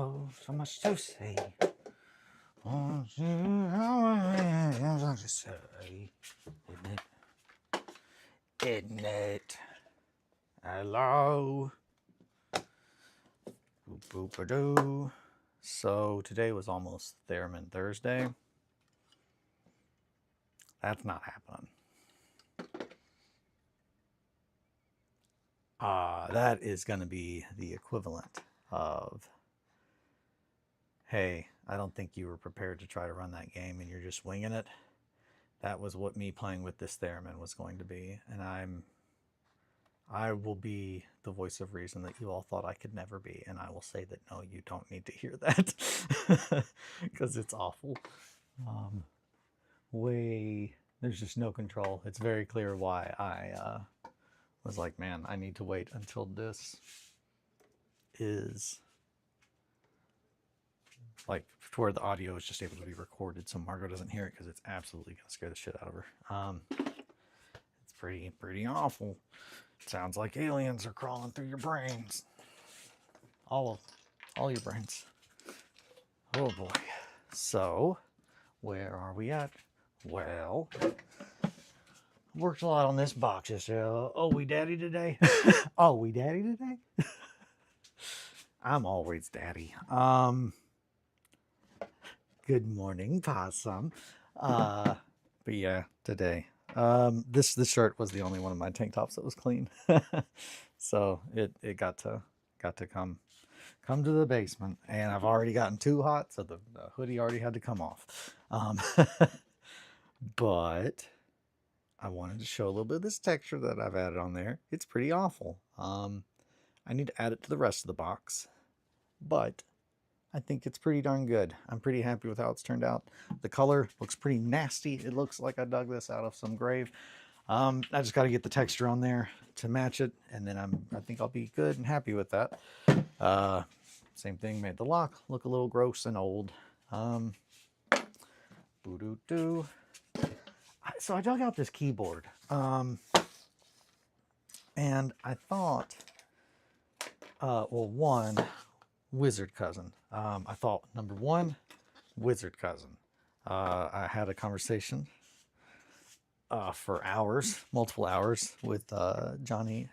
Oh, so much to say. Oh, so much to say. Isn't it? Isn't it? Hello. Boop boop a doo. So today was almost Theremin Thursday. That's not happening. That is going to be the equivalent of, hey, I don't think you were prepared to try to run that game and you're just winging it. That was what me playing with this Theremin was going to be, and I will be the voice of reason that you all thought I could never be, and I will say that no, you don't need to hear that because it's awful. There's just no control. It's very clear why I was like, man, I need to wait until this is like to where the audio is just able to be recorded so Margot doesn't hear it, because it's absolutely gonna scare the shit out of her. It's pretty awful. It sounds like aliens are crawling through your brains. All your brains. Oh boy. So, where are we at? Well, worked a lot on this box yesterday. Oh, we daddy today? Oh, we daddy today? I'm always daddy. Good morning, possum. But yeah, today. This shirt was the only one of my tank tops that was clean. So it got to come to the basement, and I've already gotten too hot, so the hoodie already had to come off. But I wanted to show a little bit of this texture that I've added on there. It's pretty awful. I need to add it to the rest of the box, but I think it's pretty darn good. I'm pretty happy with how it's turned out. The color looks pretty nasty. It looks like I dug this out of some grave. I just got to get the texture on there to match it, and then I think I'll be good and happy with that. Same thing, made the lock look a little gross and old. Boo-doo-doo. So I dug out this keyboard, and I thought, well, one, Wizard Cousin. I thought, number one, Wizard Cousin. I had a conversation for hours, multiple hours, with Johnny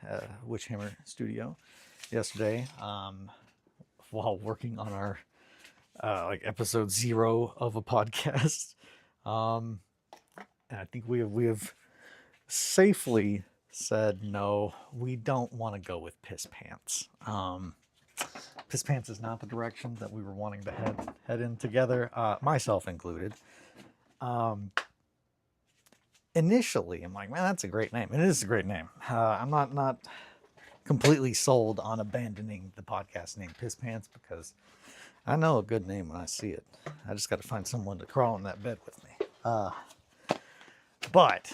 Witchhammer Studio yesterday, while working on our like episode 0 of a podcast. And I think we have safely said no, we don't want to go with Piss Pants. Piss Pants is not the direction that we were wanting to head in together, myself included. Initially, I'm like, man, that's a great name. And it is a great name. I'm not completely sold on abandoning the podcast name Piss Pants, because I know a good name when I see it. I just got to find someone to crawl in that bed with me. But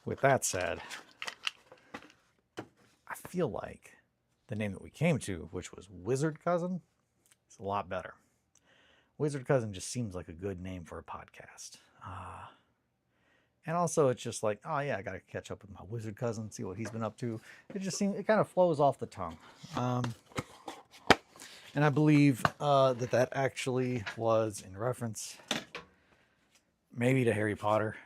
with that said, I feel like the name that we came to, which was Wizard Cousin, is a lot better. Wizard Cousin just seems like a good name for a podcast. And also it's just like, oh yeah, I got to catch up with my Wizard Cousin, see what he's been up to. It kind of flows off the tongue. And I believe that actually was in reference maybe to Harry Potter.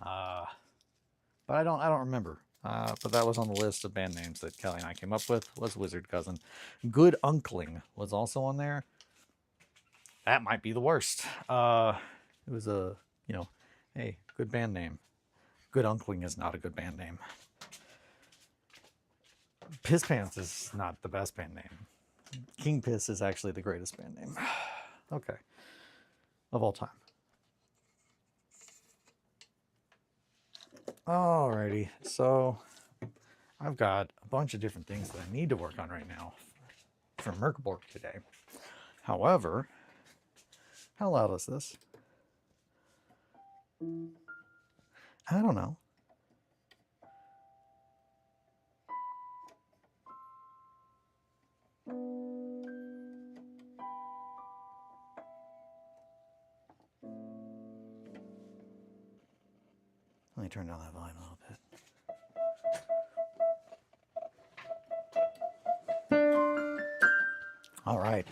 But I don't remember. But that was on the list of band names that Kelly and I came up with, was Wizard Cousin. Good Unkling was also on there. That might be the worst. It was a, hey, good band name. Good Unkling is not a good band name. Piss Pants is not the best band name. King Piss is actually the greatest band name. Okay. Of all time. Alrighty, so I've got a bunch of different things that I need to work on right now for Merkborg today. However, how loud is this? I don't know. Let me turn down that volume a little bit. All right.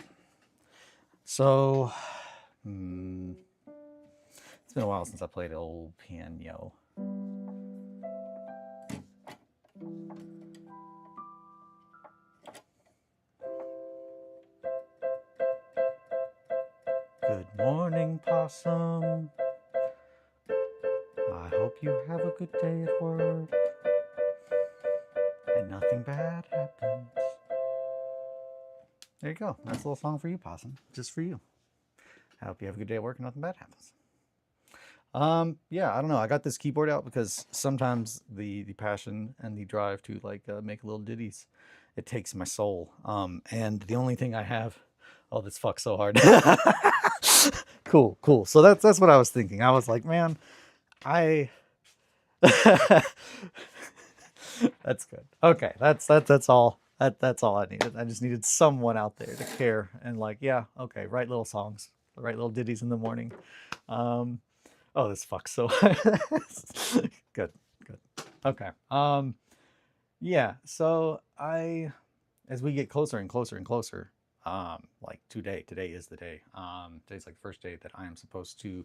So, it's been a while since I played old piano. Good morning, possum. I hope you have a good day at work and nothing bad happens. There you go. That's a little song for you, possum. Just for you. I hope you have a good day at work and nothing bad happens. Yeah, I don't know. I got this keyboard out because sometimes the passion and the drive to make little ditties, it takes my soul. And the only thing I have, oh, this fucks so hard. Cool. So that's what I was thinking. I was like, man, that's good. Okay, that's all. That's all I needed. I just needed someone out there to care and yeah, okay, write little songs, write little ditties in the morning. Oh, this fucks so good. Okay. Yeah, so as we get closer and closer and closer, like today is the day. Today's like the first day that I am supposed to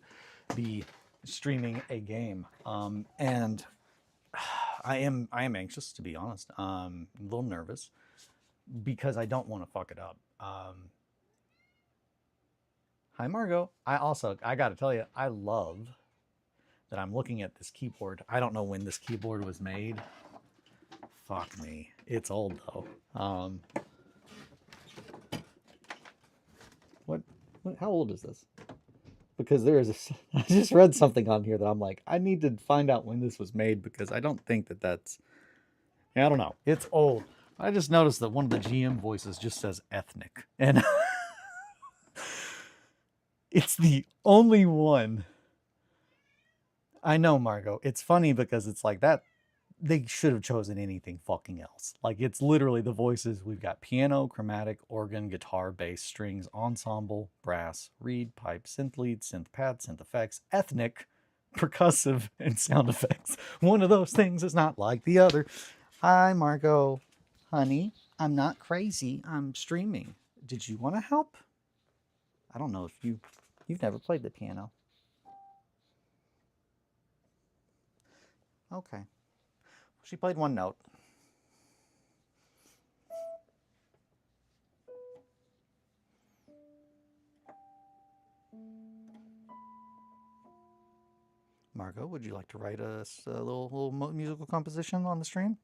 be streaming a game. And I am anxious, to be honest. A little nervous because I don't want to fuck it up. Hi, Margot. I got to tell you, I love that I'm looking at this keyboard. I don't know when this keyboard was made. Fuck me. It's old though. How old is this? Because I just read something on here that I'm like, I need to find out when this was made because I don't think that's, yeah, I don't know. It's old. I just noticed that one of the GM voices just says ethnic. And it's the only one. I know, Margot. It's funny because it's like that. They should have chosen anything fucking else. Like, it's literally the voices. We've got piano, chromatic, organ, guitar, bass, strings, ensemble, brass, reed, pipe, synth lead, synth pad, synth effects, ethnic, percussive, and sound effects. One of those things is not like the other. Hi, Margot. Honey, I'm not crazy. I'm streaming. Did you want to help? I don't know if you've never played the piano. Okay. She played one note. Margot, would you like to write us a little musical composition on the stream?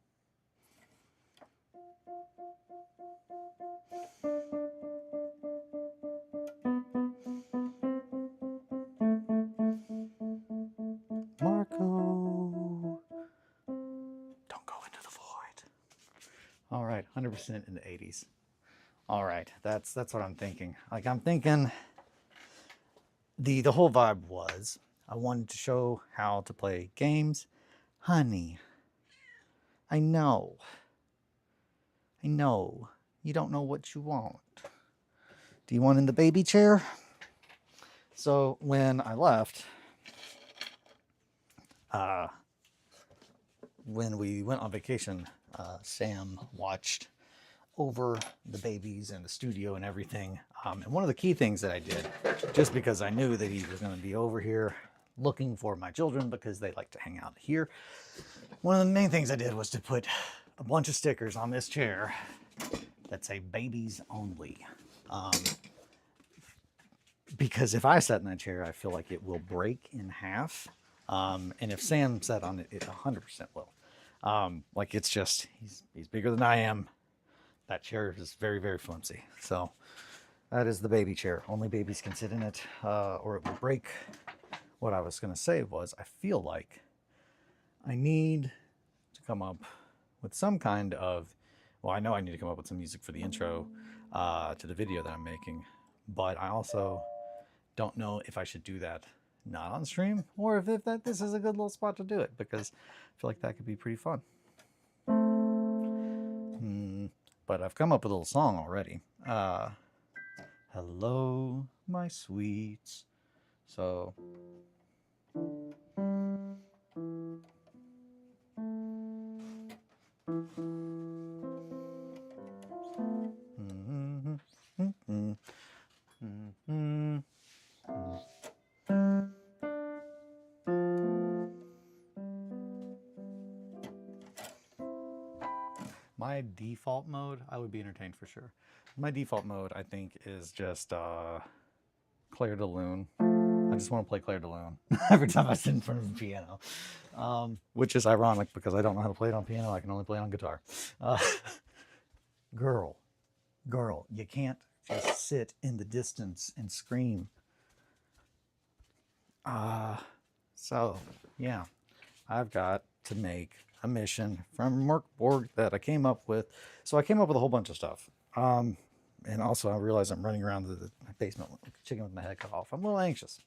Marco, don't go into the void. All right, 100% in the 80s. All right, that's what I'm thinking. Like, I'm thinking the whole vibe was I wanted to show how to play games. Honey, I know you don't know what you want. Do you want in the baby chair? So when I left, when we went on vacation, Sam watched over the babies and the studio and everything. And one of the key things that I did, just because I knew that he was going to be over here looking for my children because they like to hang out here, one of the main things I did was to put a bunch of stickers on this chair that say babies only. Because if I sat in that chair, I feel like it will break in half. And if Sam sat on it, it 100% will. Like, it's just, he's bigger than I am. That chair is very, very flimsy. So that is the baby chair. Only babies can sit in it, or it will break. What I was going to say was, I feel like I need to come up with some kind of, well, I know I need to come up with some music for the intro to the video that I'm making, but I also don't know if I should do that not on stream, or if this is a good little spot to do it, because I feel like that could be pretty fun. But I've come up with a little song already. Hello, my sweets. So My default mode, I would be entertained for sure. My default mode, I think, is just Clair de Lune. I just want to play Clair de Lune every time I sit in front of a piano, which is ironic because I don't know how to play it on piano. I can only play it on guitar. Uh, girl, you can't just sit in the distance and scream. So, yeah, I've got to make a mission from Merkborg that I came up with. So I came up with a whole bunch of stuff. And also I realize I'm running around the basement like a chicken with my head cut off. I'm a little anxious.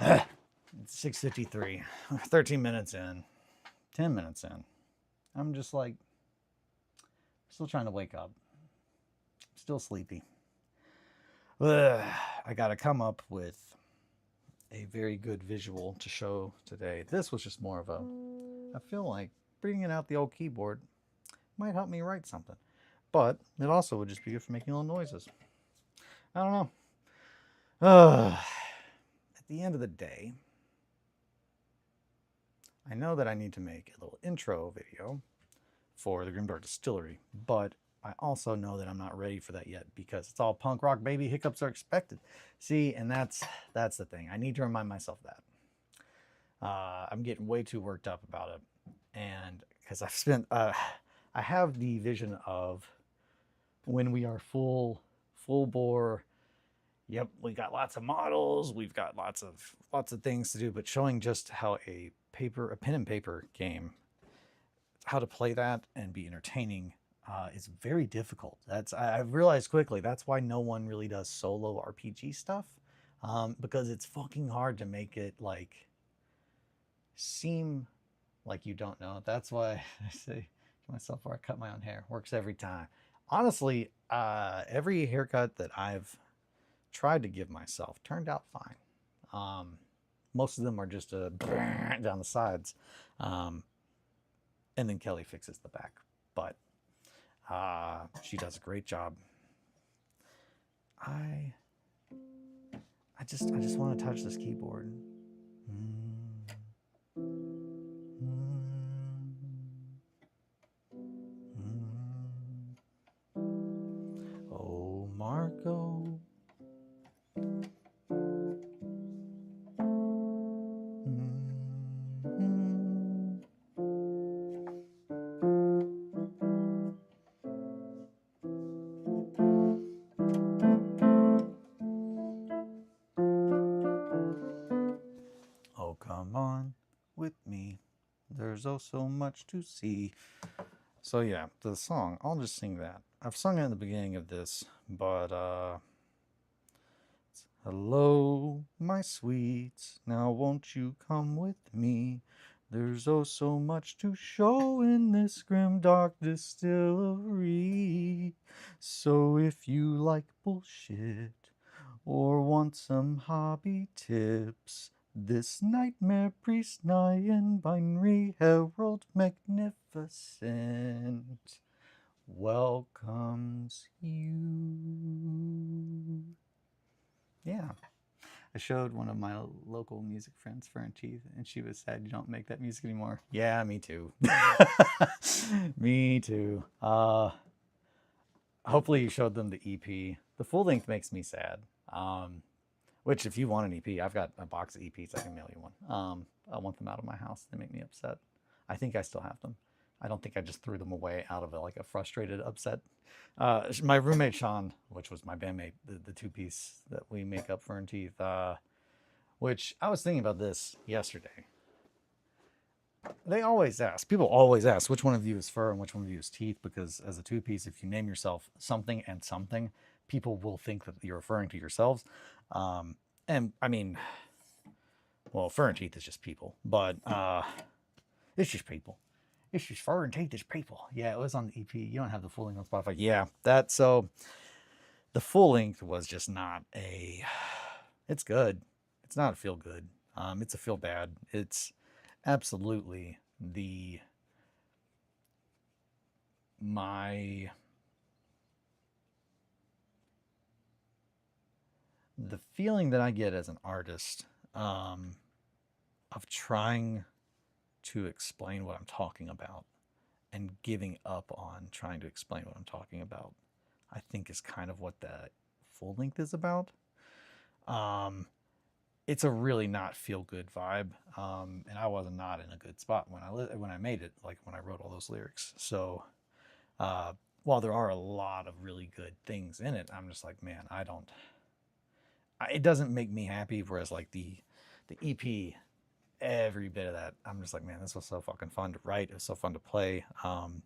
It's 6:53, 13 minutes in, 10 minutes in. I'm just like, still trying to wake up. Still sleepy. I got to come up with a very good visual to show today. This was just more of a, I feel like bringing out the old keyboard might help me write something. But it also would just be good for making little noises. I don't know. At the end of the day, I know that I need to make a little intro video for the Grimdark Distillery, but I also know that I'm not ready for that yet because it's all punk rock, baby. Hiccups are expected. See, and that's the thing. I need to remind myself that. I'm getting way too worked up about it, and because I've spent, I have the vision of when we are full bore. Yep, we got lots of models. We've got lots of things to do, but showing just how a pen and paper game, how to play that and be entertaining is very difficult. I've realized quickly that's why no one really does solo RPG stuff, because it's fucking hard to make it like seem like you don't know. That's why I say to myself, where I cut my own hair works every time. Honestly, every haircut that I've tried to give myself turned out fine. Most of them are just down the sides, and then Kelly fixes the back. But she does a great job. I just want to touch this keyboard. Oh, Marco. Oh, come on with me. There's oh so much to see. So yeah, the song, I'll just sing that. I've sung it in the beginning of this, but hello, my sweets, now won't you come with me? There's oh so much to show in this grim dark distillery. So if you like bullshit or want some hobby tips, this nightmare priest nigh and binary herald magnificent welcomes you. Yeah. I showed one of my local music friends Fern Teeth, and she was sad you don't make that music anymore. Yeah, me too. Me too. Hopefully you showed them the EP. The full length makes me sad. Which, if you want an EP, I've got a box of EPs. I can mail you one. I want them out of my house. They make me upset. I think I still have them. I don't think I just threw them away out of a frustrated, upset. My roommate Sean, which was my bandmate, the two-piece that we make up Fern Teeth, which I was thinking about this yesterday. They always ask, people always ask, which one of you is fur and which one of you is teeth, because as a two-piece, if you name yourself something and something, people will think that you're referring to yourselves. And I mean, well, fur and teeth is just people, but it's just people. It's just fur and teeth is people. Yeah, it was on the EP. You don't have the full length on Spotify. Yeah, so the full length was just not it's good. It's not a feel good. It's a feel bad. It's absolutely my the feeling that I get as an artist, of trying to explain what I'm talking about and giving up on trying to explain what I'm talking about, I think is kind of what the full length is about. Um, it's a really not feel good vibe, and I was not in a good spot when I made it, like when I wrote all those lyrics. So uh, while there are a lot of really good things in it, I'm just like, man, it doesn't make me happy. Whereas like the EP, every bit of that, I'm just like, man, this was so fucking fun to write. It was so fun to play. And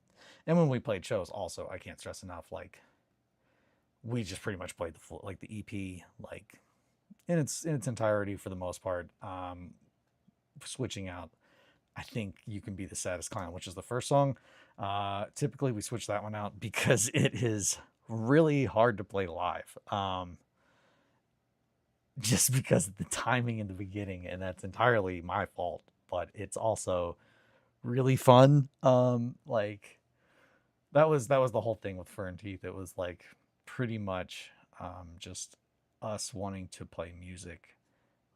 when we played shows, also, I can't stress enough, like we just pretty much played the full, like the EP, like in its entirety for the most part. Switching out, I think You Can Be the Saddest Clown, which is the first song. Typically we switch that one out because it is really hard to play live. Just because of the timing in the beginning, and that's entirely my fault, but it's also really fun. Like that was the whole thing with Fern Teeth. It was like pretty much just us wanting to play music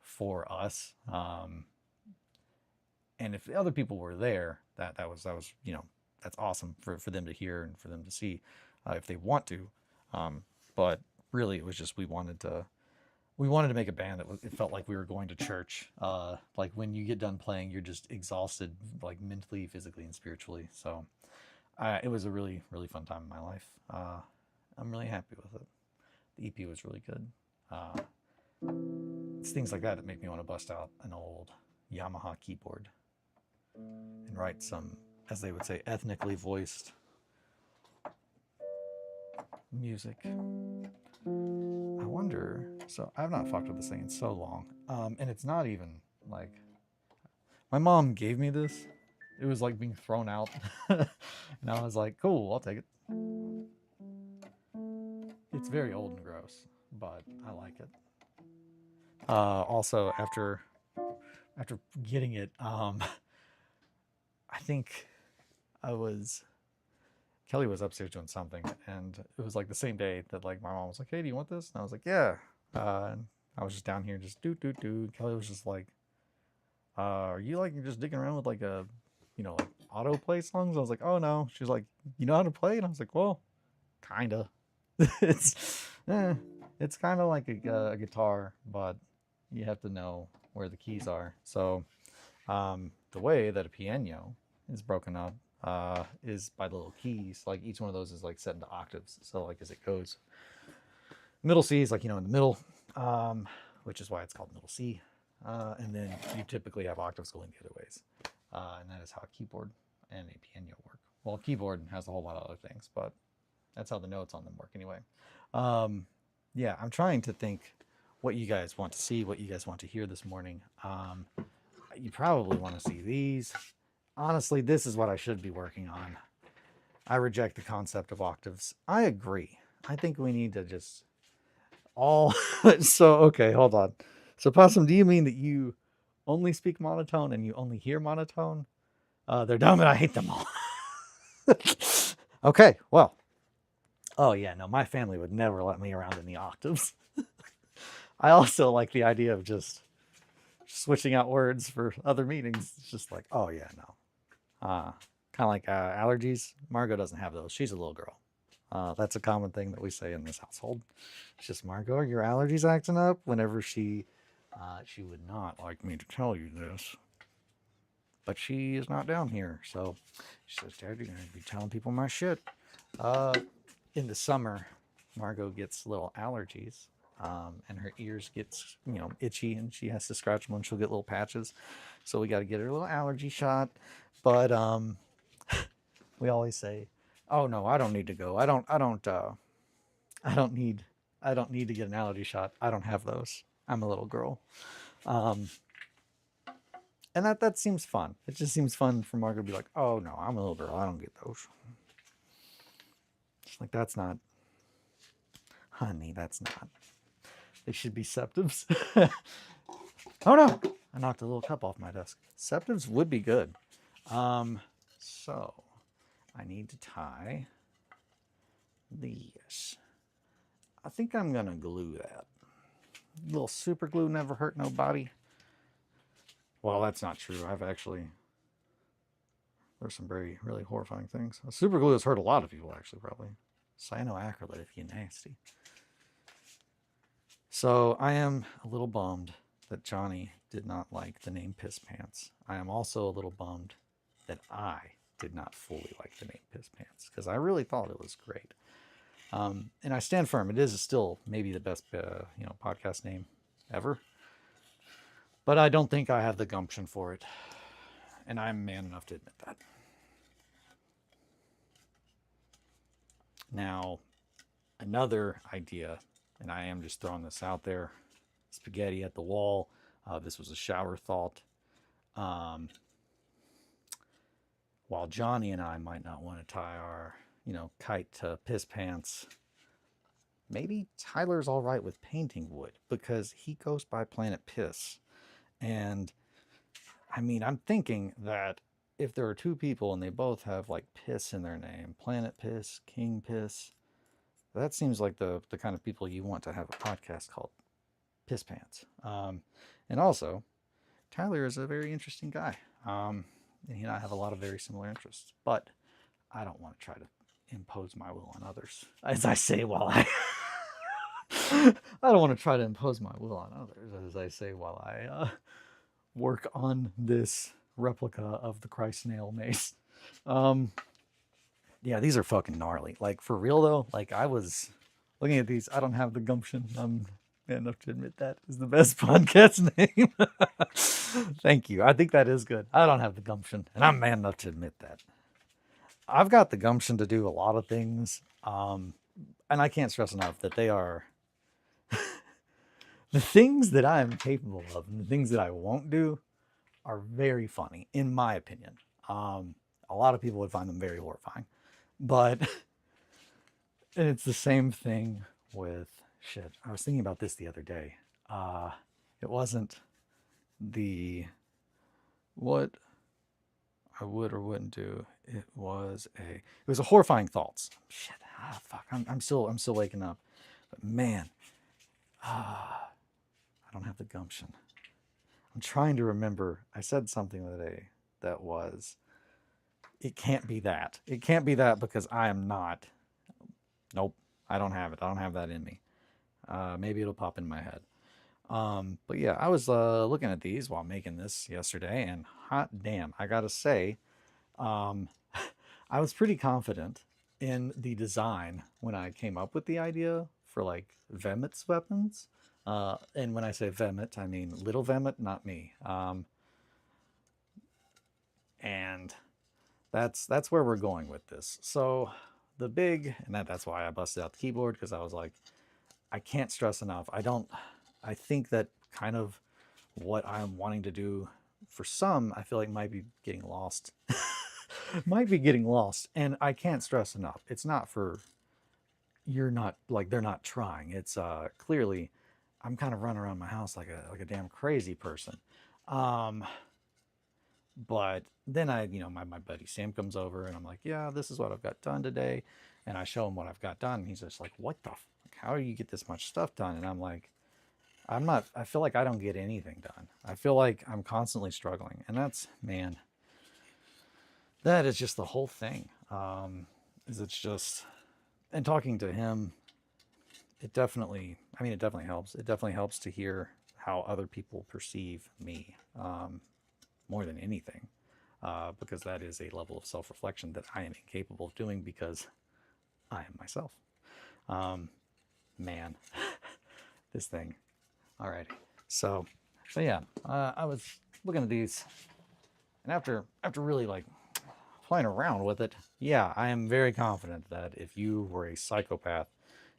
for us. And if other people were there, that was that's awesome for them to hear and for them to see, if they want to. But really, it was just we wanted to make a band it felt like we were going to church. Like when you get done playing, you're just exhausted, like mentally, physically, and spiritually. So it was a really, really fun time in my life. I'm really happy with it. The EP was really good. It's things like that that make me want to bust out an old Yamaha keyboard and write some, as they would say, ethnically voiced music. I wonder, so I've not fucked with this thing in so long. And it's not even like, my mom gave me this. It was like being thrown out. And I was like, cool, I'll take it. It's very old and gross, but I like it. Also, after getting it, I think Kelly was upstairs doing something, and it was like the same day that like my mom was like, "Hey, do you want this?" And I was like, "Yeah." And I was just down here, just do. Kelly was just like, "Are you like just digging around with like a, like autoplay songs?" I was like, "Oh no." She's like, "You know how to play?" And I was like, "Well, kinda." it's it's kind of like a guitar, but you have to know where the keys are. So the way that a piano is broken up is by the little keys. Like each one of those is like set into octaves. So like as it goes, middle C is like, in the middle, which is why it's called middle C. And then you typically have octaves going the other ways. And that is how a keyboard and a piano work. Well, a keyboard has a whole lot of other things, but that's how the notes on them work anyway. Yeah, I'm trying to think what you guys want to see, what you guys want to hear this morning. You probably want to see these. Honestly, this is what I should be working on. I reject the concept of octaves. I agree. I think we need to just all... So, okay, hold on. So, Possum, do you mean that you only speak monotone and you only hear monotone? They're dumb and I hate them all. Okay, well. Oh, yeah, no, my family would never let me around in the octaves. I also like the idea of just switching out words for other meanings. It's just like, oh, yeah, no. Kind of like allergies. Margot doesn't have those. She's a little girl. That's a common thing that we say in this household. It's just, Margot, are your allergies acting up? Whenever she would not like me to tell you this, but she is not down here. So she says, Dad, you're going to be telling people my shit. In the summer, Margot gets little allergies, and her ears gets, itchy, and she has to scratch them and she'll get little patches. So we got to get her a little allergy shot. But we always say, "Oh no, I don't need to go. I don't need to get an allergy shot. I don't have those. I'm a little girl." And that seems fun. It just seems fun for Margaret to be like, "Oh no, I'm a little girl. I don't get those." It's like, that's not, honey, that's not. They should be septives. Oh no, I knocked a little cup off my desk. Septives would be good. So I need to tie these. I think I'm gonna glue that. little super glue never hurt nobody. Well, that's not true. There's some very, really horrifying things. Super glue has hurt a lot of people, actually, probably. Cyanoacrylate if you're nasty. So I am a little bummed that Johnny did not like the name Piss Pants. I am also a little bummed that I did not fully like the name Piss Pants, because I really thought it was great. And I stand firm. It is still maybe the best, podcast name ever. But I don't think I have the gumption for it. And I'm man enough to admit that. Now, another idea, and I am just throwing this out there, spaghetti at the wall. This was a shower thought. While Johnny and I might not want to tie our, kite to Piss Pants, maybe Tyler's all right with painting wood, because he goes by Planet Piss. And I mean, I'm thinking that if there are two people and they both have like piss in their name, Planet Piss, King Piss, that seems like the kind of people you want to have a podcast called Piss Pants. And also, Tyler is a very interesting guy. And he and I have a lot of very similar interests. But I don't want to try to impose my will on others. As I say while I... I don't want to try to impose my will on others, as I say while I work on this replica of the Christ Nail mace. Yeah, these are fucking gnarly. Like, for real though, like, I was looking at these. I don't have the gumption. I'm man enough to admit that is the best podcast name. Thank you. I think that is good. I don't have the gumption, and I'm man enough to admit that. I've got the gumption to do a lot of things, and I can't stress enough that they are the things that I'm capable of, and the things that I won't do are very funny, in my opinion. A lot of people would find them very horrifying, but and it's the same thing with shit. I was thinking about this the other day. It wasn't what I would or wouldn't do. It was a horrifying thoughts. Shit. Fuck. I'm still waking up. But man, I don't have the gumption. I'm trying to remember. I said something the other day that was, it can't be that. It can't be that because I am not. Nope. I don't have it. I don't have that in me. Maybe it'll pop in my head. But yeah, I was looking at these while making this yesterday, and hot damn, I gotta say, I was pretty confident in the design when I came up with the idea for like Vemit's weapons. And when I say Vemit, I mean little Vemit, not me. And that's where we're going with this. So the big, and that's why I busted out the keyboard, because I was like, I can't stress enough. I think that kind of what I'm wanting to do for some, I feel like might be getting lost. Might be getting lost. And I can't stress enough. It's not for, you're not, like, they're not trying. It's clearly, I'm kind of running around my house like a damn crazy person. But then my buddy Sam comes over, and I'm like, yeah, this is what I've got done today. And I show him what I've got done. And he's just like, what the fuck? How do you get this much stuff done? And I'm like, I feel like I don't get anything done. I feel like I'm constantly struggling. And that is just the whole thing. It's just, and talking to him, it definitely helps. It definitely helps to hear how other people perceive me, more than anything, because that is a level of self-reflection that I am incapable of doing because I am myself. Man, this thing. Alrighty. So yeah, I was looking at these, and after really like playing around with it, yeah, I am very confident that if you were a psychopath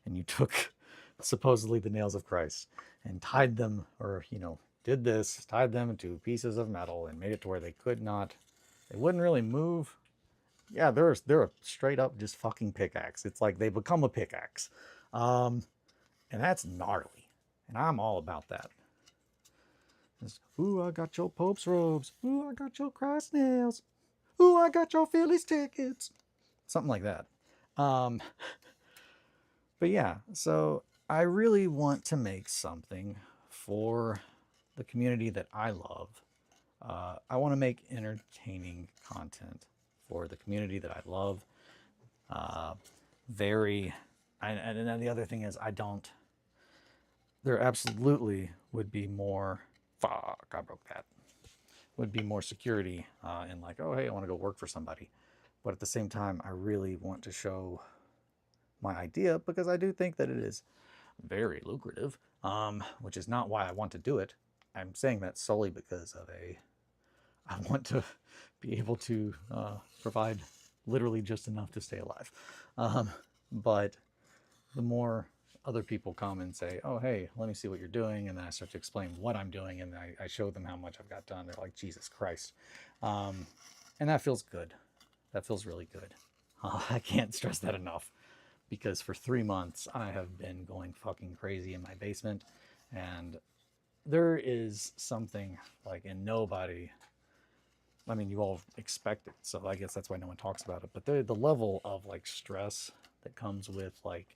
and you took supposedly the nails of Christ and tied them, or tied them into pieces of metal and made it to where they wouldn't really move. Yeah, they're a straight up just fucking pickaxe. It's like they become a pickaxe. And that's gnarly. And I'm all about that. Ooh, I got your Pope's robes. Ooh, I got your Christ nails. Ooh, I got your Phillies tickets. Something like that. But yeah, so I really want to make something for the community that I love. I want to make entertaining content for the community that I love. And then the other thing is, there absolutely would be more, fuck, I broke that, would be more security in like, oh, hey, I want to go work for somebody. But at the same time, I really want to show my idea because I do think that it is very lucrative, which is not why I want to do it. I'm saying that solely because I want to be able to provide literally just enough to stay alive. But the more other people come and say, oh, hey, let me see what you're doing, and then I start to explain what I'm doing, and I show them how much I've got done, they're like, Jesus Christ. And that feels good. That feels really good. I can't stress that enough, because for 3 months I have been going fucking crazy in my basement, and there is something like, and nobody, I mean, you all expect it, so I guess that's why no one talks about it, but the level of like stress that comes with like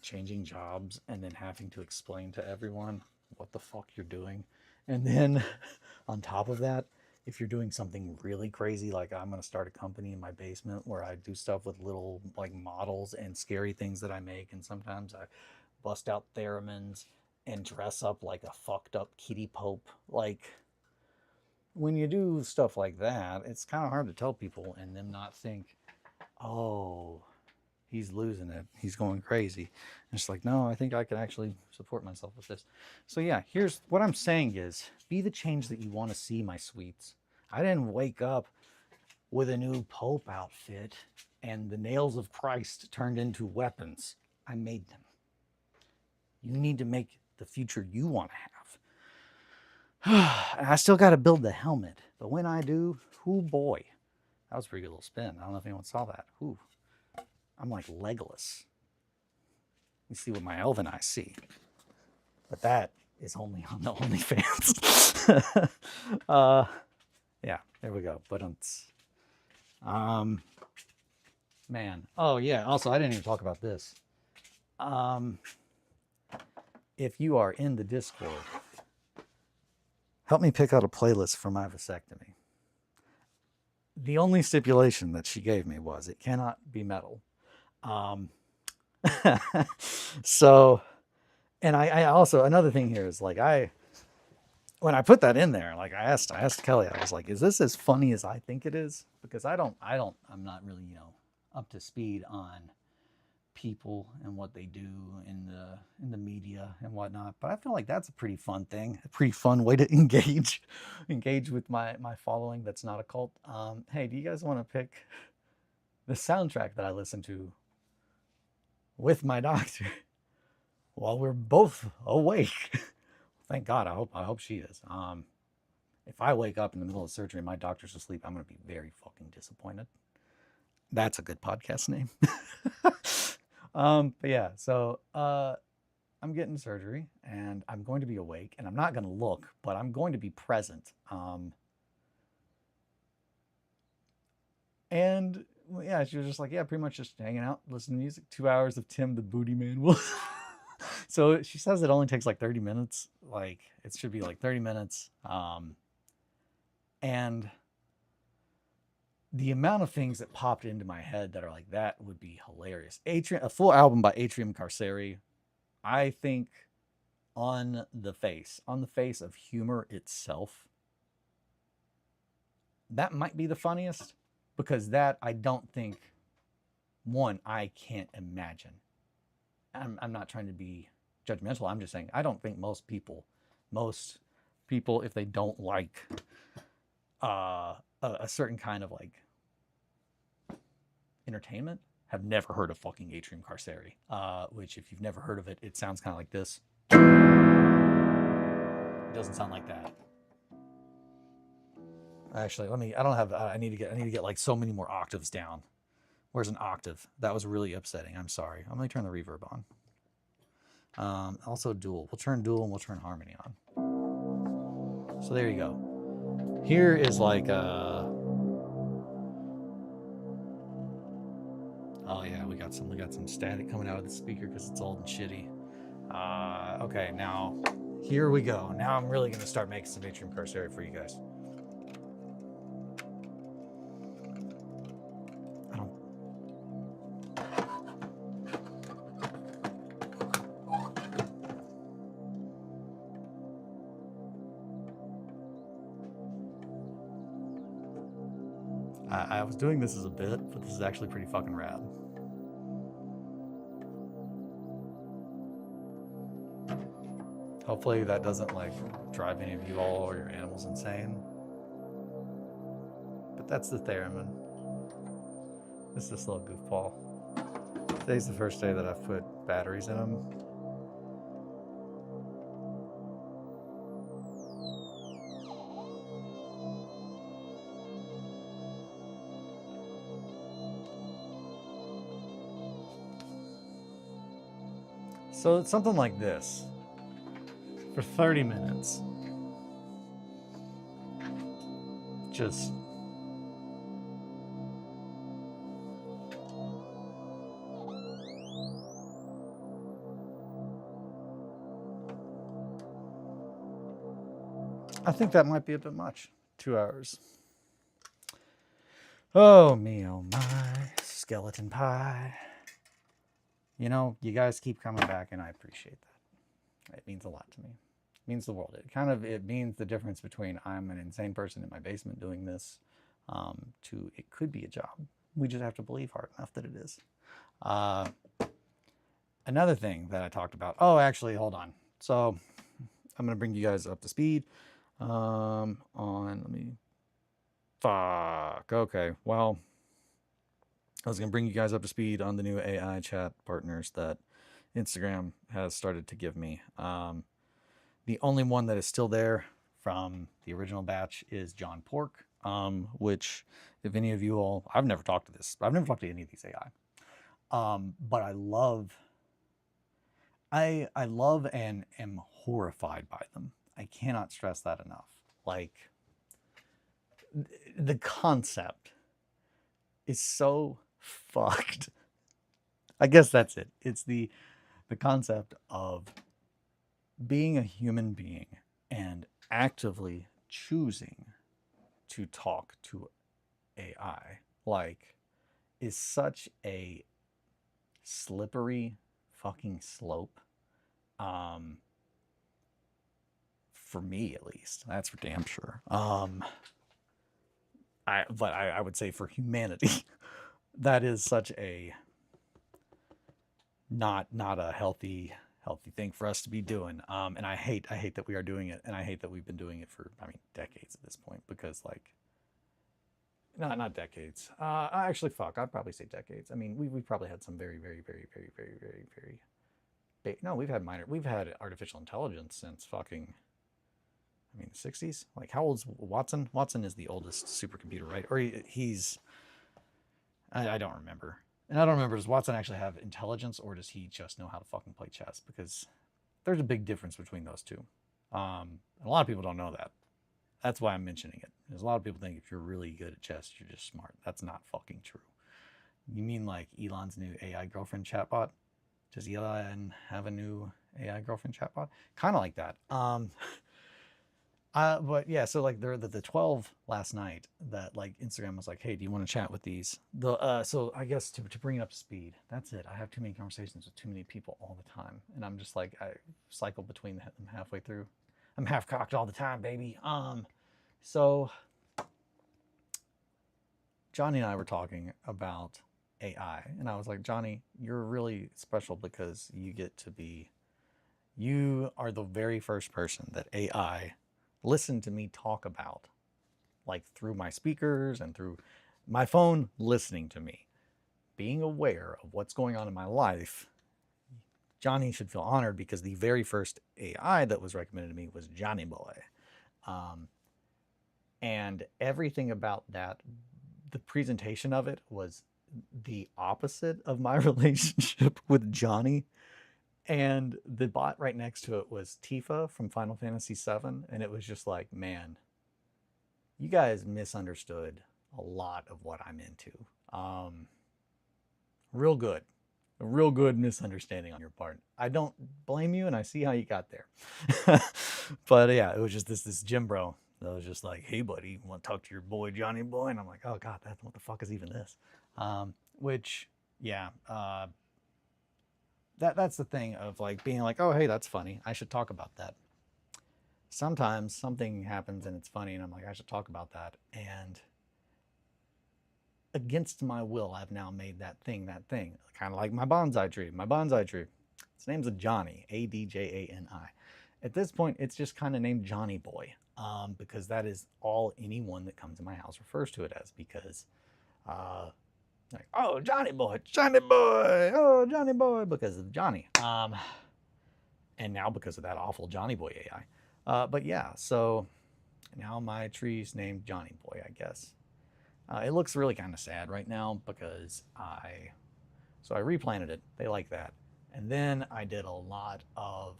changing jobs and then having to explain to everyone what the fuck you're doing, and then on top of that, if you're doing something really crazy, like I'm going to start a company in my basement where I do stuff with little like models and scary things that I make, and sometimes I bust out theremins and dress up like a fucked up kitty pope. Like, when you do stuff like that, it's kind of hard to tell people and them not think, oh, he's losing it, he's going crazy. And it's like, no, I think I can actually support myself with this. So yeah, here's what I'm saying is, be the change that you want to see, my sweets. I didn't wake up with a new Pope outfit and the nails of Christ turned into weapons. I made them. You need to make the future you want to have. And I still got to build the helmet. But when I do, oh boy, that was a pretty good little spin. I don't know if anyone saw that. Ooh, I'm like Legolas. You see what my elven eyes see. But that is only on the OnlyFans. Yeah, there we go. But man. Oh yeah, also I didn't even talk about this. If you are in the Discord, help me pick out a playlist for my vasectomy. The only stipulation that she gave me was it cannot be metal. So, and I also, another thing here is like, when I put that in there, like I asked Kelly, I was like, is this as funny as I think it is? Because I'm not really, up to speed on people and what they do in the media and whatnot. But I feel like that's a pretty fun thing, a pretty fun way to engage with my following that's not a cult. Hey, do you guys want to pick the soundtrack that I listen to with my doctor while we're both awake? Thank God. I hope she is. If I wake up in the middle of surgery and my doctor's asleep, I'm going to be very fucking disappointed. That's a good podcast name. But yeah, so I'm getting surgery and I'm going to be awake, and I'm not going to look, but I'm going to be present. And yeah, she was just like, yeah, pretty much just hanging out, listening to music. 2 hours of Tim the Booty Man. So she says it only takes like 30 minutes. Like, it should be like 30 minutes. And the amount of things that popped into my head that are like, that would be hilarious. A full album by Atrium Carceri, I think on the face of humor itself, that might be the funniest, because that, I don't think, one, I can't imagine. I'm not trying to be judgmental. I'm just saying, I don't think most people, if they don't like a certain kind of like entertainment, have never heard of fucking Atrium Carceri. Which, if you've never heard of it, it sounds kind of like this. It doesn't sound like that. Actually, I need to get like so many more octaves down. Where's an octave? That was really upsetting. I'm sorry. I'm going to turn the reverb on. Also dual. We'll turn dual and we'll turn harmony on. So there you go. Here is like oh yeah, we got some static coming out of the speaker because it's old and shitty. Okay, now Here we go. Now I'm really going to start making some atrium carcieri for you guys. I don't. I was doing this as a bit, but this is actually pretty fucking rad. Hopefully that doesn't like drive any of you all or your animals insane. But that's the theremin. It's this little goofball. Today's the first day that I've put batteries in them. So it's something like this for 30 minutes. Just I think that might be a bit much. 2 hours. Oh me, oh my, skeleton pie. You know, you guys keep coming back, and I appreciate that. It means a lot to me. It means the world. It means the difference between I'm an insane person in my basement doing this to it could be a job. We just have to believe hard enough that it is. Another thing that I talked about. Oh, actually, hold on. So I'm going to bring you guys up to speed Okay, well, I was going to bring you guys up to speed on the new AI chat partners that Instagram has started to give me. The only one that is still there from the original batch is John Pork, which, if any of you all, I've never talked to any of these AI. But I love and am horrified by them. I cannot stress that enough. Like, the concept is so fucked. I guess that's it. It's the concept of being a human being and actively choosing to talk to AI, like, is such a slippery fucking slope. For me, at least, that's for damn sure. I would say for humanity, that is such a not a healthy thing for us to be doing. And I hate that we are doing it, and I hate that we've been doing it for, I mean, decades at this point, because like, not decades. Actually, fuck, I'd probably say decades. I mean, we've probably had some very no, we've had artificial intelligence since fucking, I mean, the 60s. Like, how old's Watson? Watson is the oldest supercomputer, right? Or he's, I don't remember. And I don't remember, does Watson actually have intelligence, or does he just know how to fucking play chess? Because there's a big difference between those two. And a lot of people don't know that. That's why I'm mentioning it. Because a lot of people think if you're really good at chess, you're just smart. That's not fucking true. You mean like Elon's new AI girlfriend chatbot? Does Elon have a new AI girlfriend chatbot? Kind of like that. But yeah, so like the 12 last night that like Instagram was like, hey, do you want to chat with these? So I guess to bring it up to speed, that's it. I have too many conversations with too many people all the time, and I'm just like, I cycle between them halfway through. I'm half cocked all the time, baby. So Johnny and I were talking about AI, and I was like, Johnny, you're really special because you are the very first person that AI listened to me talk about, like through my speakers and through my phone, listening to me, being aware of what's going on in my life. Johnny should feel honored, because the very first AI that was recommended to me was Johnny Boy. And everything about that, the presentation of it was the opposite of my relationship with Johnny. And the bot right next to it was Tifa from Final Fantasy VII. And it was just like, man, you guys misunderstood a lot of what I'm into. Real good. A real good misunderstanding on your part. I don't blame you, and I see how you got there. But yeah, it was just this gym bro that was just like, "Hey, buddy, want to talk to your boy Johnny Boy?" And I'm like, "Oh God, what the fuck is even this?" Which, yeah, that's the thing of like being like, "Oh, hey, that's funny. I should talk about that." Sometimes something happens and it's funny, and I'm like, "I should talk about that." And against my will, I've now made that thing. Kind of like my bonsai tree. My bonsai tree. Its name's a Johnny, Adjani. At this point, it's just kind of named Johnny Boy, because that is all anyone that comes in my house refers to it as. Because, like, oh, Johnny Boy, oh, Johnny Boy, because of Johnny. And now because of that awful Johnny Boy AI. But yeah, so now my tree's named Johnny Boy, I guess. It looks really kind of sad right now because I replanted it. They like that. And then I did a lot of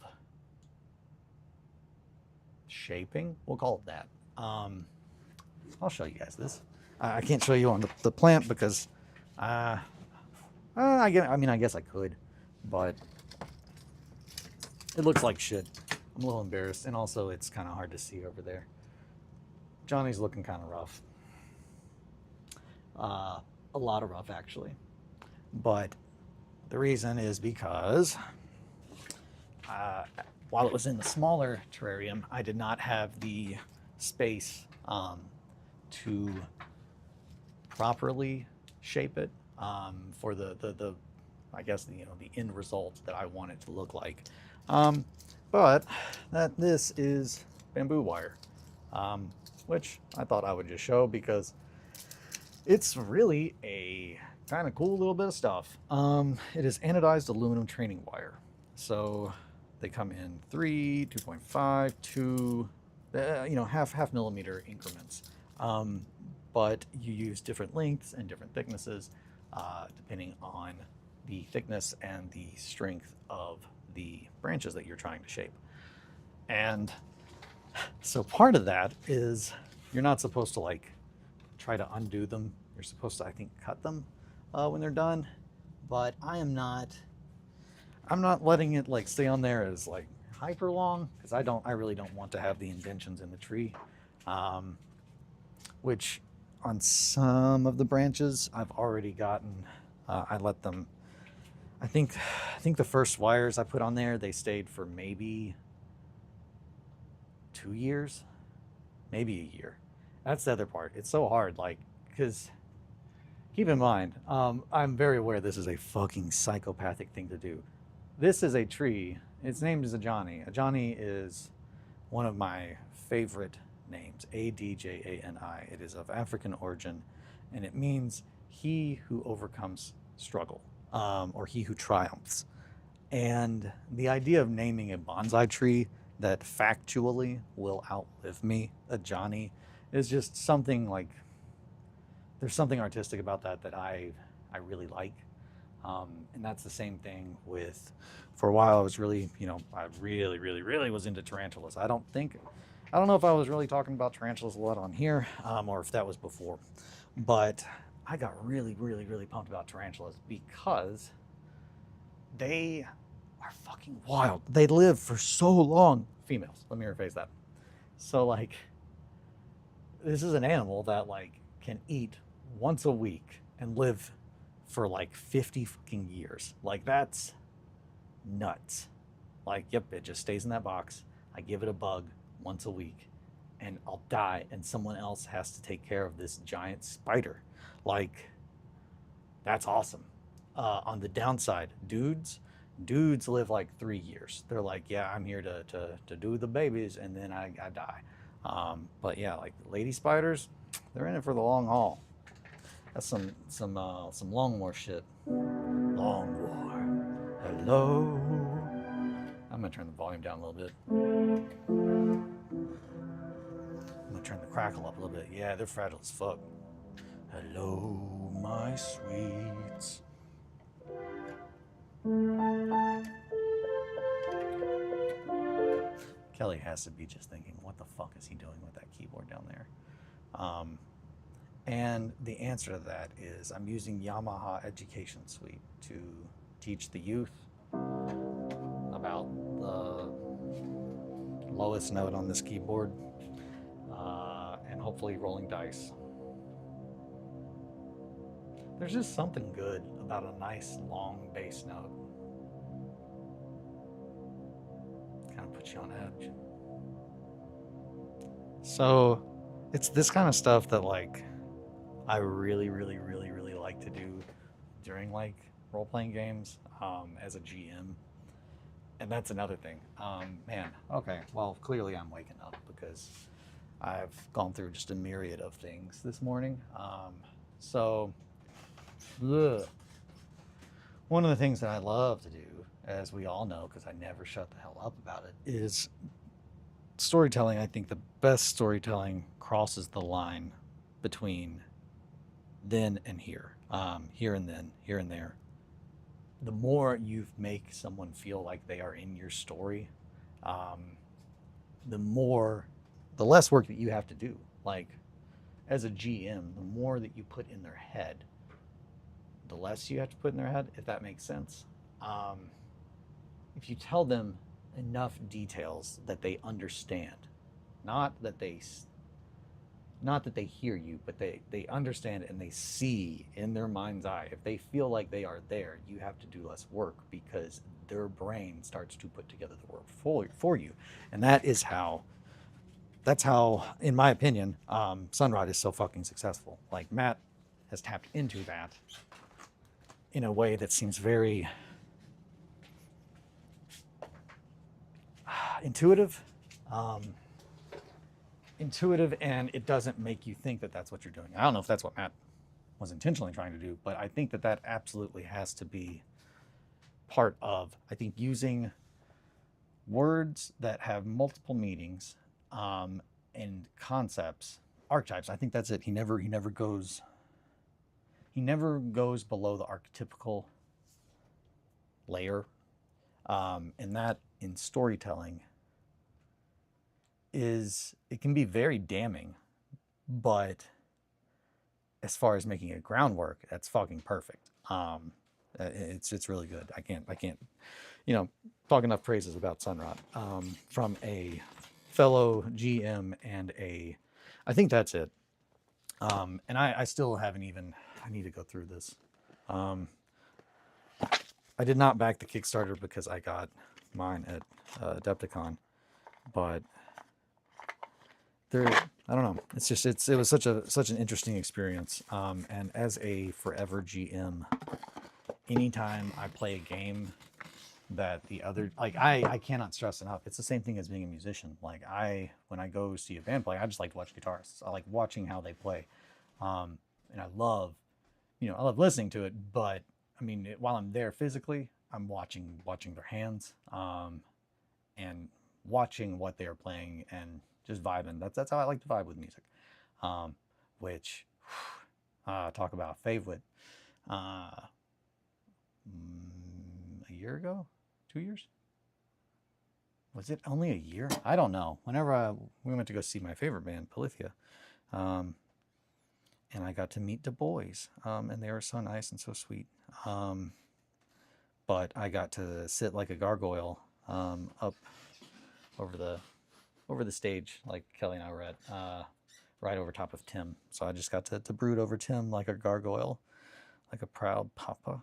shaping. We'll call it that. I'll show you guys this. I can't show you on the plant because I guess I could, but it looks like shit. I'm a little embarrassed, and also it's kind of hard to see over there. Johnny's looking kind of rough. A lot of rough, actually. But the reason is because while it was in the smaller terrarium, I did not have the space to properly shape it for the I guess the end result that I want it to look like. But this is bamboo wire, which I thought I would just show because it's really a kind of cool little bit of stuff. It is anodized aluminum training wire. So they come in 3, 2.5, 2, half millimeter increments. But you use different lengths and different thicknesses depending on the thickness and the strength of the branches that you're trying to shape. And so part of that is you're not supposed to like try to undo them. You're supposed to, I think, cut them when they're done. But I'm not letting it like stay on there as like hyper long because I really don't want to have the indentions in the tree, which on some of the branches I've already gotten. I let them. I think the first wires I put on there, they stayed for maybe 2 years, maybe a year. That's the other part. It's so hard, like, because keep in mind, I'm very aware this is a fucking psychopathic thing to do. This is a tree. Its name is a Johnny. A Johnny is one of my favorite names, Adjani. It is of African origin, and it means he who overcomes struggle, or he who triumphs. And the idea of naming a bonsai tree that factually will outlive me, a Johnny, is just something like, there's something artistic about that I really like. And that's the same thing with, for a while I was really, I really was into tarantulas. I don't know if I was really talking about tarantulas a lot on here, or if that was before, but I got really pumped about tarantulas because they are fucking wild. They live for so long. Females, let me rephrase that. So like, this is an animal that like can eat once a week and live for like 50 fucking years. Like, that's nuts. Like, yep, it just stays in that box. I give it a bug once a week and I'll die, and someone else has to take care of this giant spider. Like, that's awesome. On the downside, dudes live like 3 years. They're like, yeah, I'm here to do the babies, and then I die. But yeah, like lady spiders, they're in it for the long haul. That's some Long War shit. Long War. Hello. I'm gonna turn the volume down a little bit. I'm gonna turn the crackle up a little bit. Yeah, they're fragile as fuck. Hello, my sweets. Kelly has to be just thinking, what the fuck is he doing with that keyboard down there? And the answer to that is I'm using Yamaha Education Suite to teach the youth about the lowest note on this keyboard, and hopefully rolling dice. There's just something good about a nice long bass note. Kind of puts you on edge. So it's this kind of stuff that like I really like to do during like role-playing games as a GM. And that's another thing. Man, okay, well, clearly I'm waking up because I've gone through just a myriad of things this morning. So, ugh. One of the things that I love to do, as we all know, because I never shut the hell up about it, is storytelling. I think the best storytelling crosses the line between then and here, here and then, here and there. The more you make someone feel like they are in your story, the less work that you have to do. Like, as a GM, the more that you put in their head, the less you have to put in their head, if that makes sense. If you tell them enough details that they understand, not that they hear you, but they understand and they see in their mind's eye. If they feel like they are there, you have to do less work because their brain starts to put together the work for you. And that's how, in my opinion, Sunrod is so fucking successful. Like, Matt has tapped into that in a way that seems very intuitive. Intuitive, and it doesn't make you think that that's what you're doing. I don't know if that's what Matt was intentionally trying to do, but I think that absolutely has to be part of, I think, using words that have multiple meanings and concepts, archetypes. I think that's it. He never goes below the archetypical layer, and that in storytelling it can be very damning, but as far as making a groundwork, that's fucking perfect. It's really good. I can't, talk enough praises about Sunrod from a fellow GM and I think that's it. And I still haven't even, I need to go through this. I did not back the Kickstarter because I got mine at Adepticon, but I don't know. It's just it was such an interesting experience. And as a forever GM, anytime I play a game that the other, like, I cannot stress enough. It's the same thing as being a musician. Like, when I go see a band play, I just like to watch guitarists. I like watching how they play, and I love listening to it. But I mean, while I'm there physically, I'm watching their hands, and watching what they are playing and just vibing. That's how I like to vibe with music. Which, talk about favorite. A year ago, 2 years? Was it only a year? I don't know. Whenever we went to go see my favorite band, Polyphia, and I got to meet the boys, and they were so nice and so sweet. But I got to sit like a gargoyle up over the stage, like Kelly and I were at, right over top of Tim. So I just got to brood over Tim like a gargoyle, like a proud papa.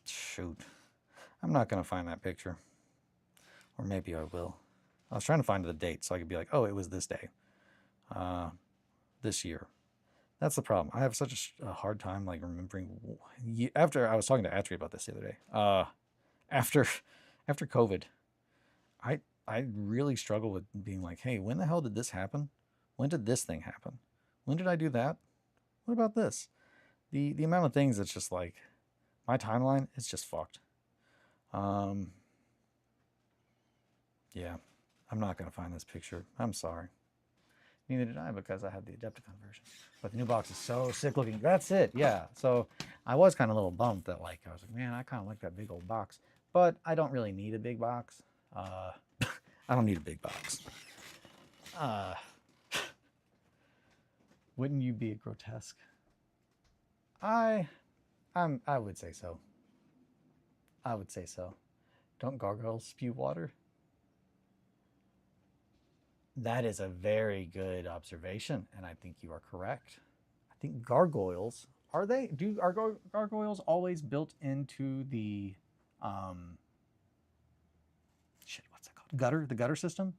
Shoot, I'm not gonna find that picture, or maybe I will. I was trying to find the date so I could be like, oh, it was this day, this year. That's the problem. I have such a hard time like remembering. After I was talking to Atri about this the other day. After COVID, I really struggle with being like, hey, when the hell did this happen? When did this thing happen? When did I do that? What about this? The amount of things that's just like, my timeline is just fucked. Yeah, I'm not gonna find this picture. I'm sorry. Neither did I, because I had the Adepticon version. But the new box is so sick looking. That's it, yeah. So I was kind of a little bummed that, like, I was like, man, I kind of like that big old box. But I don't really need a big box. I don't need a big box. Wouldn't you be a grotesque? I would say so. I would say so. Don't gargoyles spew water? That is a very good observation, and I think you are correct. I think gargoyles are gargoyles always built into the um shit, what's that called? The gutter system?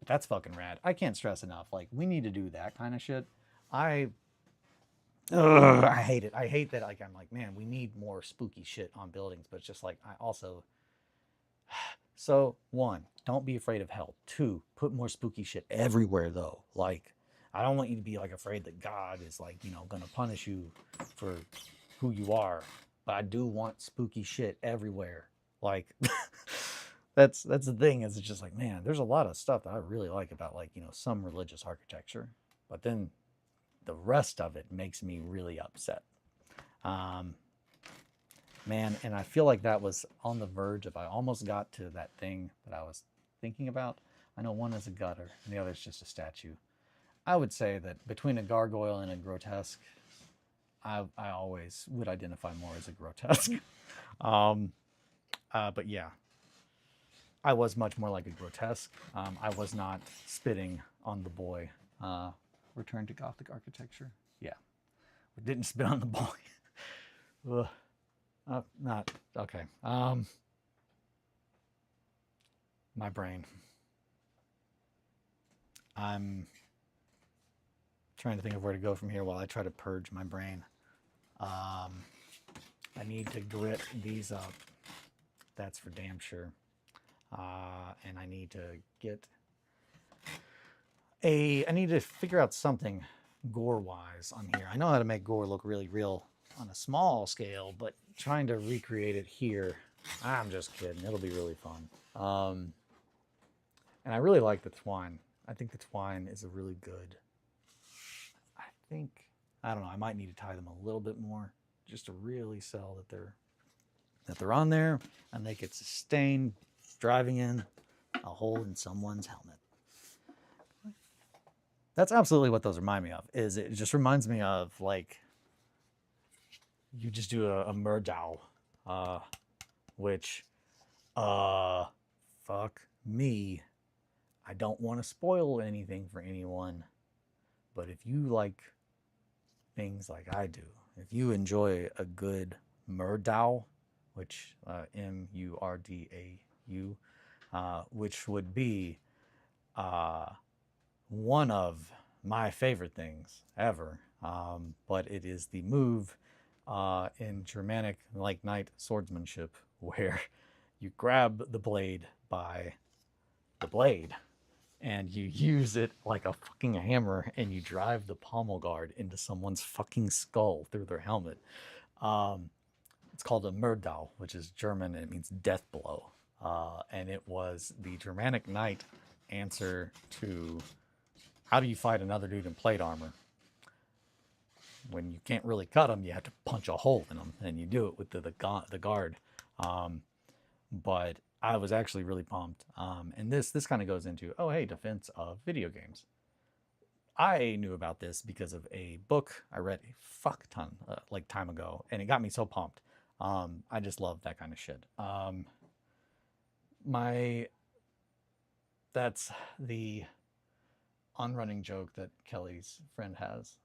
That's fucking rad. I can't stress enough. Like, we need to do that kind of shit. I I hate it. I hate that. Like, I'm like, man, we need more spooky shit on buildings. But it's just like, I also. So, one, don't be afraid of hell. Two, put more spooky shit everywhere, though. Like, I don't want you to be like afraid that God is like, gonna punish you for who you are. But I do want spooky shit everywhere. Like, that's the thing. Is it's just like, man, there's a lot of stuff that I really like about, like, some religious architecture. But then the rest of it makes me really upset. Um, Man, and I feel like that was on the verge of, I almost got to that thing that I was thinking about. I know one is a gutter and the other is just a statue. I would say that between a gargoyle and a grotesque, I always would identify more as a grotesque. um, but yeah, I was much more like a grotesque. I was not spitting on the boy. Return to Gothic architecture. Yeah, we didn't spit on the boy. Ugh. Not okay. My brain. I'm trying to think of where to go from here while I try to purge my brain. I need to grit these up. That's for damn sure. And I need to I need to figure out something gore-wise on here. I know how to make gore look really real on a small scale, but trying to recreate it here, I'm just kidding. It'll be really fun. And I really like the twine. I think the twine is a really good. I don't know. I might need to tie them a little bit more just to really sell that they're on there and they could sustain driving in a hole in someone's helmet. That's absolutely what those remind me of. Is it just reminds me of, like, you just do a Murdow, which, fuck me. I don't want to spoil anything for anyone, but if you like things like I do, if you enjoy a good Murdow, which Murdau, which would be one of my favorite things ever, but it is the move in Germanic like knight swordsmanship where you grab the blade by the blade and you use it like a fucking hammer and you drive the pommel guard into someone's fucking skull through their helmet. It's called a Murdau, which is German, and it means death blow. And it was the Germanic knight answer to how do you fight another dude in plate armor? When you can't really cut them, you have to punch a hole in them, and you do it with the guard. But I was actually really pumped. And this kind of goes into, oh, hey, defense of video games. I knew about this because of a book I read a fuck ton like time ago, and it got me so pumped. I just love that kind of shit. That's the unrunning joke that Kelly's friend has.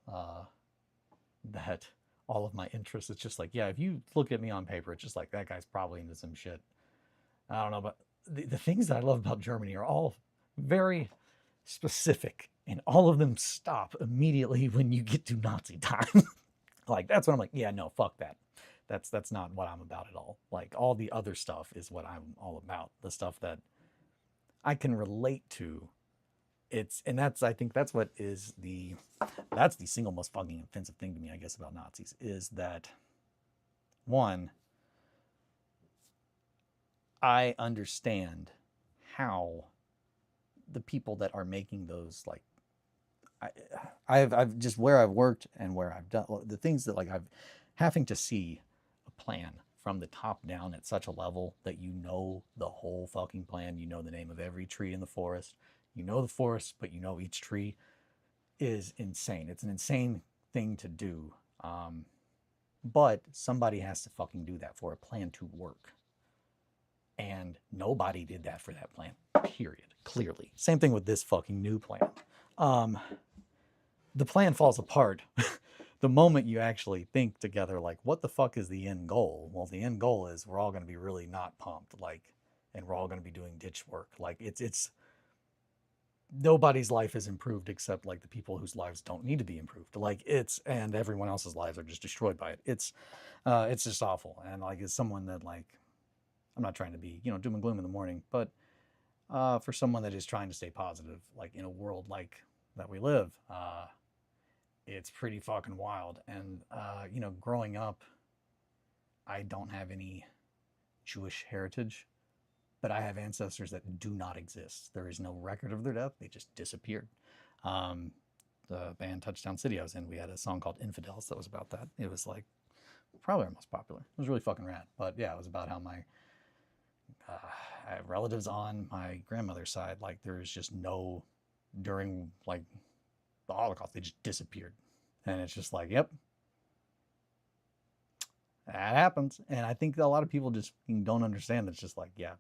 That all of my interests, it's just like, yeah, if you look at me on paper, it's just like, that guy's probably into some shit. I don't know, but the things that I love about Germany are all very specific, and all of them stop immediately when you get to Nazi time. Like, that's when I'm like, yeah, no, fuck that. That's not what I'm about at all. Like, all the other stuff is what I'm all about. The stuff that I can relate to. I think that's what is that's the single most fucking offensive thing to me, I guess, about Nazis, is that, one, I understand how the people that are making those, like, I've just, where I've worked and where I've done the things that, like, I've having to see a plan from the top down at such a level that you know the whole fucking plan, you know the name of every tree in the forest, you know the forest, but you know each tree. is insane. It's an insane thing to do. But somebody has to fucking do that for a plan to work. And nobody did that for that plan, period. Clearly. Same thing with this fucking new plan. The plan falls apart the moment you actually think together, like, what the fuck is the end goal? Well, the end goal is we're all going to be really not pumped, like, and we're all going to be doing ditch work. Like, it's nobody's life is improved except like the people whose lives don't need to be improved. Like, and everyone else's lives are just destroyed by it. It's just awful. And like, as someone that, like, I'm not trying to be, doom and gloom in the morning, but for someone that is trying to stay positive, like in a world like that we live, it's pretty fucking wild. And growing up, I don't have any Jewish heritage, but I have ancestors that do not exist. There is no record of their death. They just disappeared. The band Touchdown City I was in, we had a song called Infidels that was about that. It was like probably our most popular. It was really fucking rad. But yeah, it was about how my I have relatives on my grandmother's side, like, there's just no, during like the Holocaust, they just disappeared. And it's just like, yep, that happens. And I think that a lot of people just don't understand that. It's just like, yeah,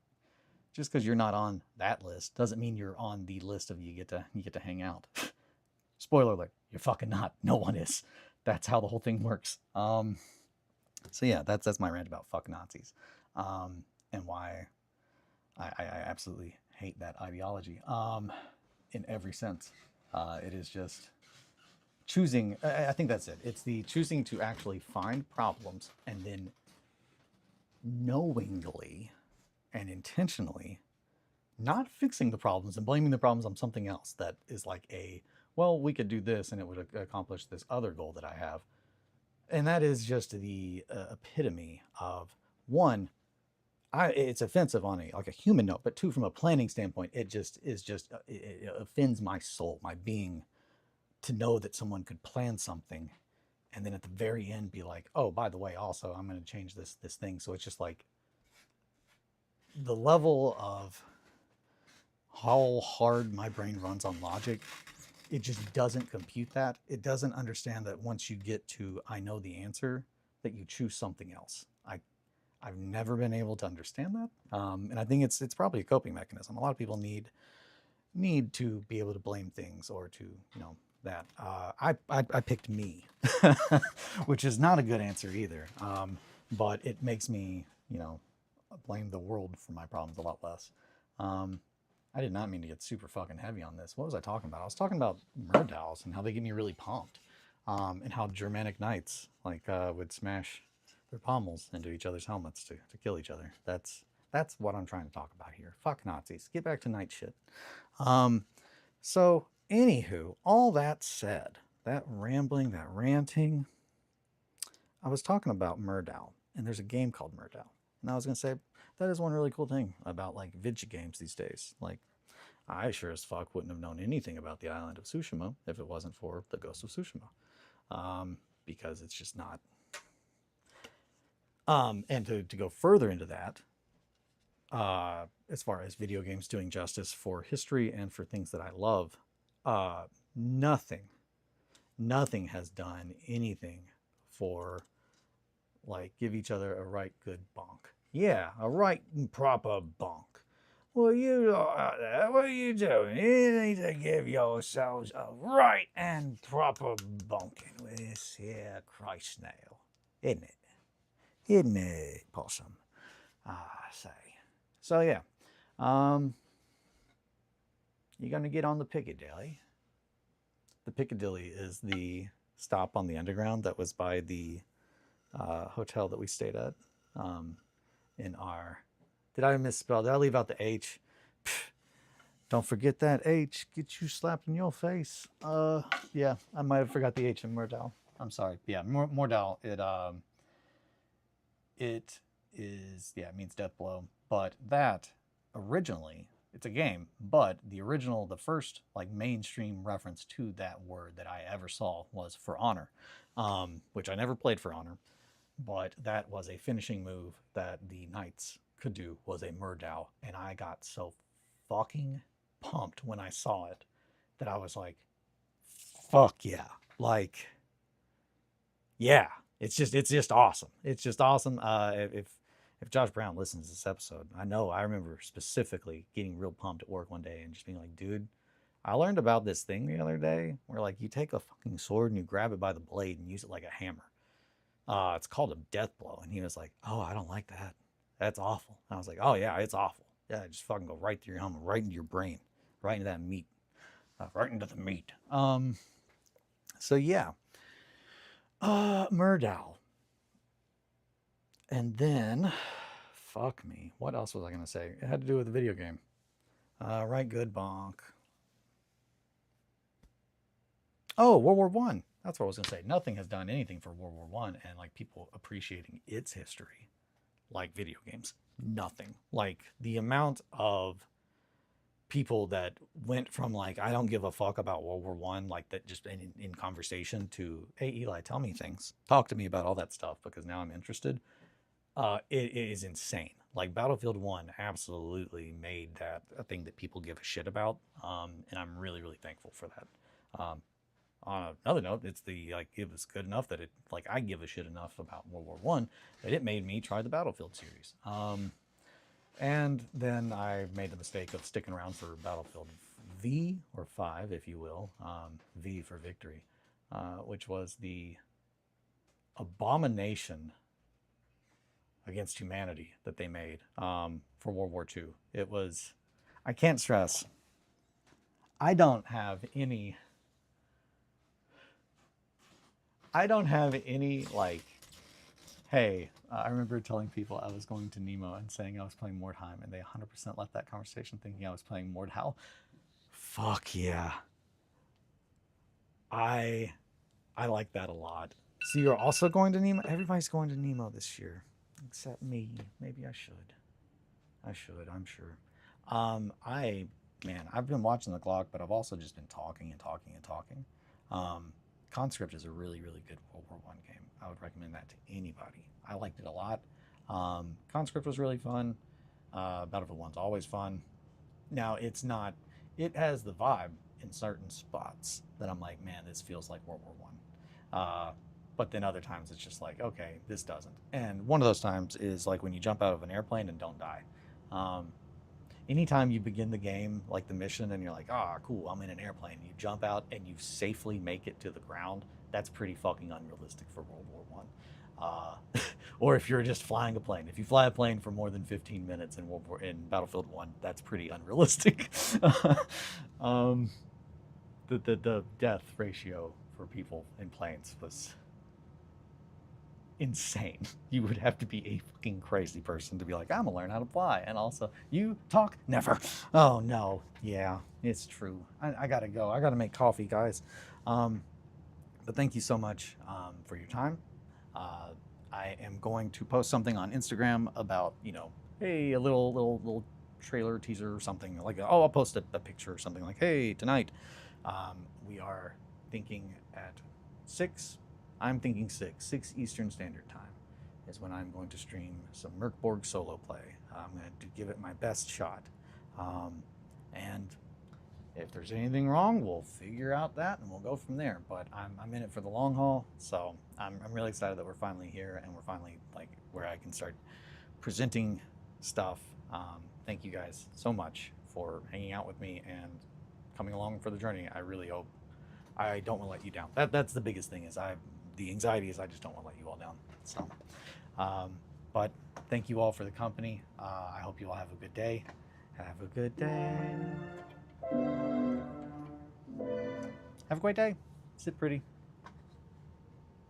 just because you're not on that list doesn't mean you're on the list of you get to hang out. Spoiler alert, you're fucking not. No one is. That's how the whole thing works. So yeah, that's my rant about fuck Nazis. And why I absolutely hate that ideology in every sense. It is just choosing, I think that's it. It's the choosing to actually find problems and then knowingly and intentionally not fixing the problems and blaming the problems on something else that is like well, we could do this and it would accomplish this other goal that I have. And that is just the epitome of, one, it's offensive on a human note, but two, from a planning standpoint, it offends my soul, my being, to know that someone could plan something and then at the very end be like, oh, by the way, also I'm going to change this thing. So it's just like the level of how hard my brain runs on logic. It just doesn't compute that. It doesn't understand that once you get to, I know the answer, that you choose something else. I've never been able to understand that. And I think it's probably a coping mechanism. A lot of people need to be able to blame things or to, that. I picked me, which is not a good answer either. But it makes me, blame the world for my problems a lot less. I did not mean to get super fucking heavy on this. What was I talking about? I was talking about Murdals and how they get me really pumped. And how Germanic knights would smash their pommels into each other's helmets to kill each other. That's what I'm trying to talk about here. Fuck Nazis. Get back to knight shit. So anywho, all that said, that rambling, that ranting, I was talking about Murdal, and there's a game called Murdal. And I was going to say, that is one really cool thing about like video games these days. Like, I sure as fuck wouldn't have known anything about the island of Tsushima if it wasn't for the Ghost of Tsushima. Because it's just not. And to go further into that, as far as video games doing justice for history and for things that I love, nothing has done anything for, like, give each other a right good bonk. Yeah, a right and proper bonk. Well, you out there, what are you doing? You need to give yourselves a right and proper bonking with this here Christ nail. Isn't it? Isn't it, possum? I say. So, yeah. You're going to get on the Piccadilly. The Piccadilly is the stop on the Underground that was by the hotel that we stayed at. In our... Did I misspell? Did I leave out the H? Pfft, don't forget that H. Get you slapped in your face. Yeah, I might have forgot the H in Mordal. I'm sorry. Yeah, Mordal, it is, yeah, it means death blow. But that, originally, it's a game, but the first, like, mainstream reference to that word that I ever saw was For Honor, which I never played For Honor, but that was a finishing move that the knights could do, was a Murdao, and I got so fucking pumped when I saw it that I was like, fuck yeah. Like, yeah, it's just awesome. It's just awesome. If Josh Brown listens to this episode, I remember specifically getting real pumped at work one day and just being like, dude, I learned about this thing the other day where like you take a fucking sword and you grab it by the blade and use it like a hammer. It's called a death blow. And he was like, oh, I don't like that. That's awful. And I was like, oh yeah, it's awful. Yeah, just fucking go right through your helmet, right into your brain, right into that meat, right into the meat. So yeah, Murdow. And then, fuck me. What else was I gonna say? It had to do with the video game. Right, good bonk. Oh, World War One. That's what I was gonna say. Nothing has done anything for World War One and like people appreciating its history, like video games. Nothing. Like the amount of people that went from like I don't give a fuck about World War One, like that just in conversation to hey Eli, tell me things, talk to me about all that stuff because now I'm interested. It is insane. Like Battlefield One absolutely made that a thing that people give a shit about, and I'm really really thankful for that. On another note, it's the like it was good enough that it like I give a shit enough about World War One that it made me try the Battlefield series. And then I made the mistake of sticking around for Battlefield V or 5, if you will, V for victory, which was the abomination against humanity that they made for World War II. It was, I can't stress, I don't have any like, hey, I remember telling people I was going to Nemo and saying I was playing Mordheim, and they 100% left that conversation thinking I was playing Mordhau. Fuck yeah. I like that a lot. So you're also going to Nemo? Everybody's going to Nemo this year, except me. Maybe I should. I'm sure. I've been watching the clock, but I've also just been talking and talking and talking. Conscript is a really, really good World War One game. I would recommend that to anybody. I liked it a lot. Conscript was really fun. Battlefield 1's always fun. Now, it has the vibe in certain spots that I'm like, man, this feels like World War One. But then other times it's just like, okay, this doesn't. And one of those times is like when you jump out of an airplane and don't die. Anytime you begin the game, like the mission, and you're like, ah, oh, cool, I'm in an airplane. You jump out and you safely make it to the ground. That's pretty fucking unrealistic for World War One. Or if you're just flying a plane. If you fly a plane for more than 15 minutes in Battlefield One, that's pretty unrealistic. The death ratio for people in planes was insane. You would have to be a fucking crazy person to be like, I'm gonna learn how to fly. And also, you talk? Never. Oh no. Yeah, it's true. I gotta go. I gotta make coffee, guys. But thank you so much for your time. I am going to post something on Instagram about, hey, a little trailer teaser or something like, oh, I'll post a picture or something like, hey, tonight we are thinking at 6. I'm thinking 6 Eastern Standard Time is when I'm going to stream some Merkborg solo play. I'm going to give it my best shot. And if there's anything wrong, we'll figure out that and we'll go from there. But I'm in it for the long haul, so I'm really excited that we're finally here and we're finally like where I can start presenting stuff. Thank you guys so much for hanging out with me and coming along for the journey. I really hope I don't want to let you down. That's the biggest thing is the anxiety is I just don't want to let you all down. So, but thank you all for the company. I hope you all have a good day. Have a good day. Have a great day. Sit pretty.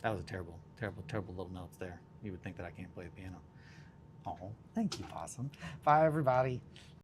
That was a terrible little notes there. You would think that I can't play the piano. Oh, thank you, Possum. Bye, everybody.